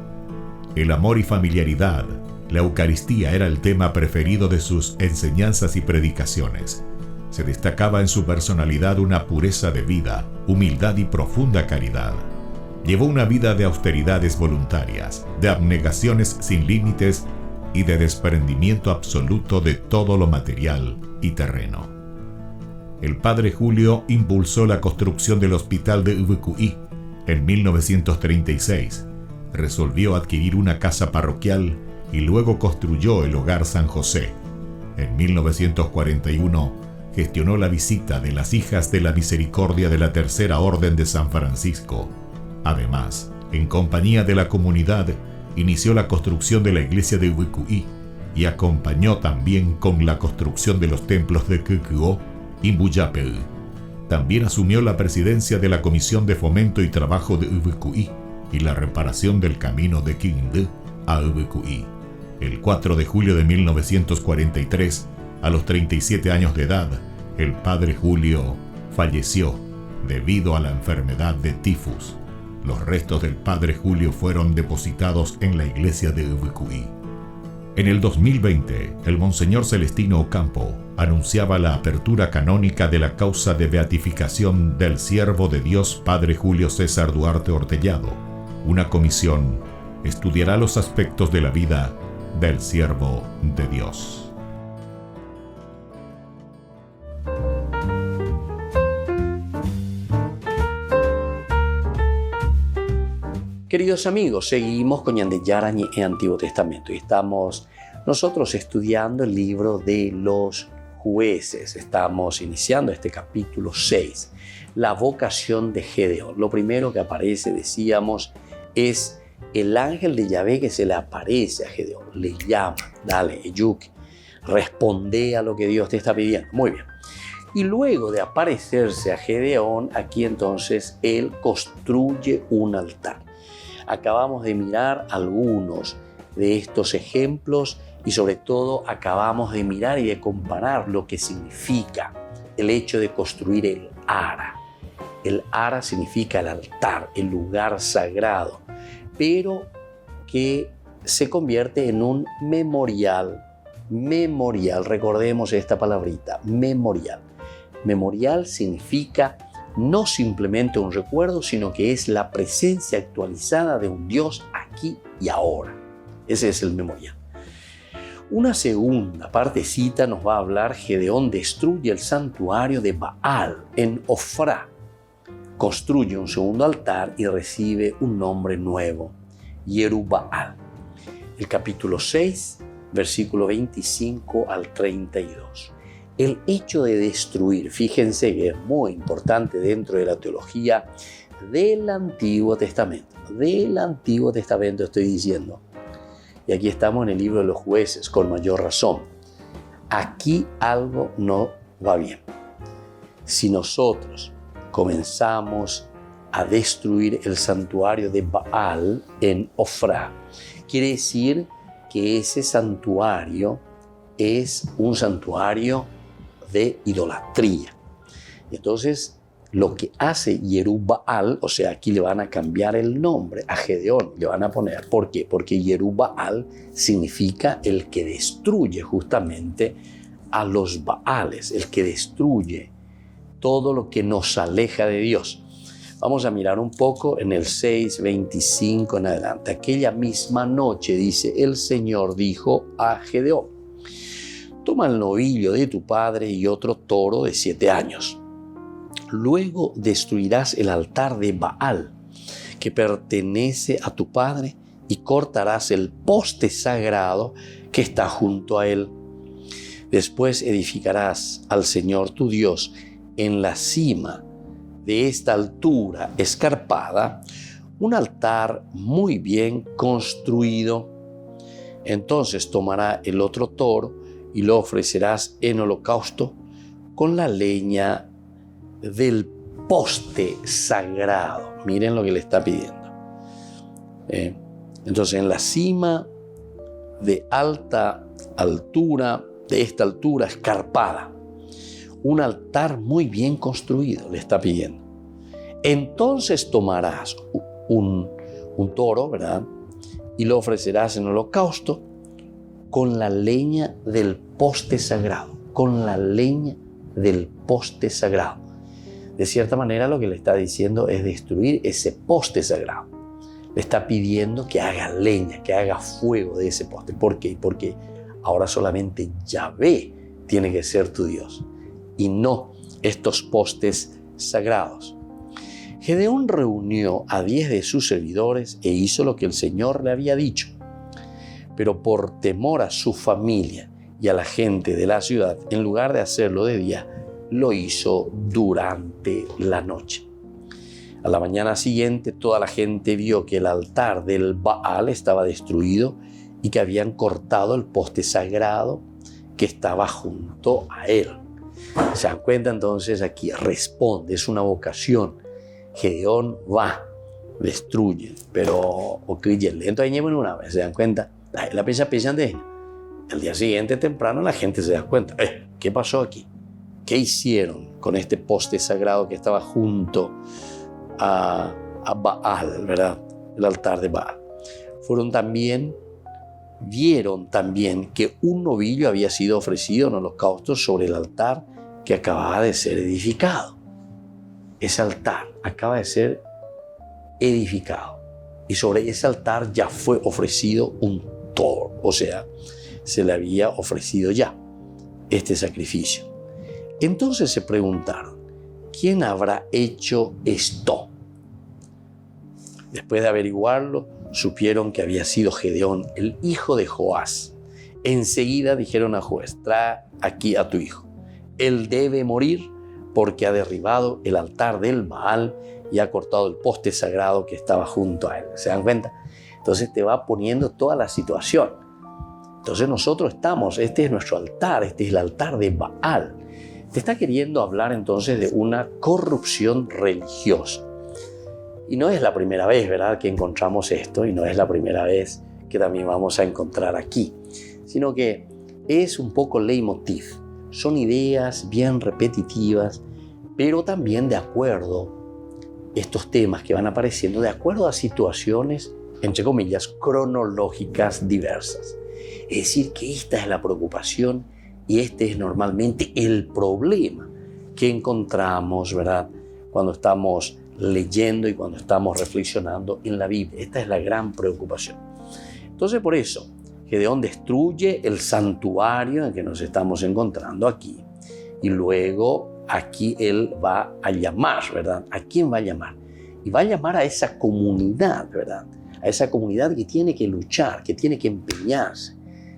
El amor y familiaridad, la Eucaristía era el tema preferido de sus enseñanzas y predicaciones. Se destacaba en su personalidad una pureza de vida, humildad y profunda caridad. Llevó una vida de austeridades voluntarias, de abnegaciones sin límites y de desprendimiento absoluto de todo lo material y terreno. El padre Julio impulsó la construcción del hospital de Ubecuí en 1936, resolvió adquirir una casa parroquial y luego construyó el Hogar San José. En 1941 gestionó la visita de las Hijas de la Misericordia de la Tercera Orden de San Francisco. Además, en compañía de la comunidad, inició la construcción de la iglesia de Ubecuí y acompañó también con la construcción de los templos de Cucuó y Buyapeú. También asumió la presidencia de la Comisión de Fomento y Trabajo de Ubecuí y la reparación del camino de Quindú a Ubecuí. El 4 de julio de 1943, a los 37 años de edad, el padre Julio falleció debido a la enfermedad de tifus. Los restos del padre Julio fueron depositados en la iglesia de Ubecuí. En el 2020, el Monseñor Celestino Ocampo anunciaba la apertura canónica de la causa de beatificación del siervo de Dios Padre Julio César Duarte Ortellado. Una comisión estudiará los aspectos de la vida del siervo de Dios. Queridos amigos, seguimos con Ñande Yarañe en Antiguo Testamento y estamos nosotros estudiando el libro de los jueces. Estamos iniciando este capítulo 6, la vocación de Gedeón. Lo primero que aparece, decíamos, es el ángel de Yahvé que se le aparece a Gedeón, le llama, dale, Eyuk, Responde a lo que Dios te está pidiendo. Muy bien. Y luego de aparecerse a Gedeón, aquí entonces él construye un altar. Acabamos de mirar algunos de estos ejemplos y sobre todo acabamos de mirar y de comparar lo que significa el hecho de construir el ara. El ara significa el altar, el lugar sagrado, pero que se convierte en un memorial. Memorial, recordemos esta palabrita, memorial. Memorial significa no simplemente un recuerdo, sino que es la presencia actualizada de un Dios aquí y ahora. Ese es el memorial. Una segunda partecita nos va a hablar: Gedeón destruye el santuario de Baal en Ofrá. Construye un segundo altar y recibe un nombre nuevo, Yerubbaal. El capítulo 6, versículo 25 al 32. El hecho de destruir, fíjense que es muy importante dentro de la teología del Antiguo Testamento. Del Antiguo Testamento estoy diciendo. Y aquí estamos en el libro de los Jueces, con mayor razón. Aquí algo no va bien. Si nosotros comenzamos a destruir el santuario de Baal en Ofrá, quiere decir que ese santuario es un santuario de idolatría. Entonces, lo que hace Yerubbaal, o sea, aquí le van a cambiar el nombre a Gedeón, le van a poner, ¿por qué? Porque Yerubbaal significa el que destruye justamente a los Baales, el que destruye todo lo que nos aleja de Dios. Vamos a mirar un poco en el 6:25 en adelante. Aquella misma noche, dice, el Señor dijo a Gedeón: toma el novillo de tu padre y otro toro de 7 años. Luego destruirás el altar de Baal que pertenece a tu padre y cortarás el poste sagrado que está junto a él. Después edificarás al Señor tu Dios en la cima de esta altura escarpada un altar muy bien construido. Entonces tomará el otro toro y lo ofrecerás en holocausto con la leña del poste sagrado. Miren lo que le está pidiendo. Entonces, en la cima de alta altura, de esta altura escarpada, un altar muy bien construido le está pidiendo. Entonces tomarás un toro, ¿verdad? Y lo ofrecerás en holocausto con la leña del poste sagrado, con la leña del poste sagrado. De cierta manera, lo que le está diciendo es destruir ese poste sagrado. Le está pidiendo que haga leña, que haga fuego de ese poste. ¿Por qué? Porque ahora solamente Yahvé tiene que ser tu Dios y no estos postes sagrados. Gedeón reunió a 10 de sus servidores e hizo lo que el Señor le había dicho. Pero por temor a su familia y a la gente de la ciudad, en lugar de hacerlo de día, lo hizo durante la noche. A la mañana siguiente, toda la gente vio que el altar del Baal estaba destruido y que habían cortado el poste sagrado que estaba junto a él. ¿Se dan cuenta? Entonces aquí responde, es una vocación. Gedeón va, destruye, pero ocríyenle. Entonces, una vez, ¿se dan cuenta? La pesa de el día siguiente temprano la gente se da cuenta. ¿Qué pasó aquí? ¿Qué hicieron con este poste sagrado que estaba junto a Baal, ¿verdad? El altar de Baal. Vieron también que un novillo había sido ofrecido en holocausto sobre el altar que acababa de ser edificado. Ese altar acaba de ser edificado y sobre ese altar ya fue ofrecido un toro, o sea, se le había ofrecido ya este sacrificio. Entonces se preguntaron, ¿quién habrá hecho esto? Después de averiguarlo, supieron que había sido Gedeón, el hijo de Joás. Enseguida dijeron a Joás: trae aquí a tu hijo. Él debe morir porque ha derribado el altar del Baal y ha cortado el poste sagrado que estaba junto a él. ¿Se dan cuenta? Entonces te va poniendo toda la situación. Entonces nosotros este es nuestro altar, este es el altar de Baal. Te está queriendo hablar entonces de una corrupción religiosa. Y no es la primera vez, ¿verdad?, que encontramos esto, y no es la primera vez que también vamos a encontrar aquí, sino que es un poco leitmotiv. Son ideas bien repetitivas, pero también de acuerdo, estos temas que van apareciendo, de acuerdo a situaciones, entre comillas, cronológicas diversas. Es decir, que esta es la preocupación y este es normalmente el problema que encontramos, ¿verdad?, cuando estamos leyendo y cuando estamos reflexionando en la Biblia. Esta es la gran preocupación. Entonces, por eso, Gedeón destruye el santuario en que nos estamos encontrando aquí. Y luego aquí él va a llamar, ¿verdad? ¿A quién va a llamar? Y va a llamar a esa comunidad, ¿verdad? A esa comunidad que tiene que luchar, que tiene que empeñarse.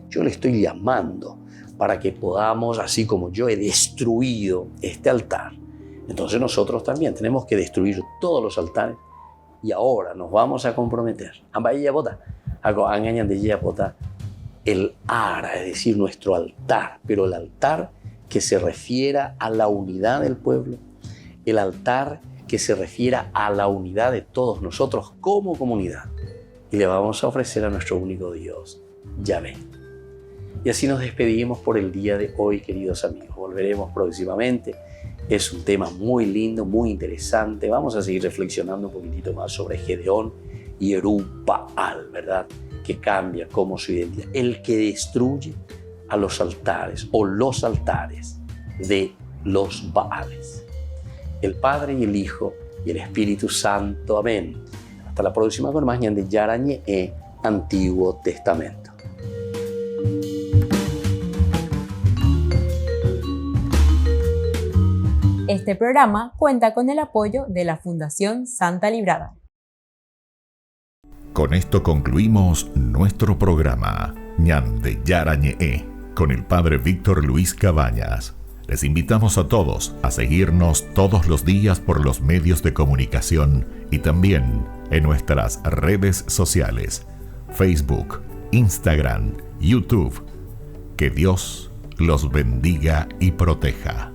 Yo le estoy llamando para que podamos, así como yo he destruido este altar, entonces nosotros también tenemos que destruir todos los altares y ahora nos vamos a comprometer. El ara, es decir, nuestro altar, pero el altar que se refiera a la unidad del pueblo, el altar que se refiera a la unidad de todos nosotros como comunidad. Y le vamos a ofrecer a nuestro único Dios, Yahvé. Y así nos despedimos por el día de hoy, queridos amigos. Volveremos próximamente. Es un tema muy lindo, muy interesante. Vamos a seguir reflexionando un poquitito más sobre Gedeón y Yerub-Baal, ¿verdad? Que cambia como su identidad. El que destruye a los altares o los altares de los Baales. El Padre y el Hijo y el Espíritu Santo. Amén. Hasta la próxima con más Ñande Yarañe e Antiguo Testamento. Este programa cuenta con el apoyo de la Fundación Santa Librada. Con esto concluimos nuestro programa Ñande Yarañe con el Padre Víctor Luis Cabañas. Les invitamos a todos a seguirnos todos los días por los medios de comunicación y también en nuestras redes sociales, Facebook, Instagram, YouTube. Que Dios los bendiga y proteja.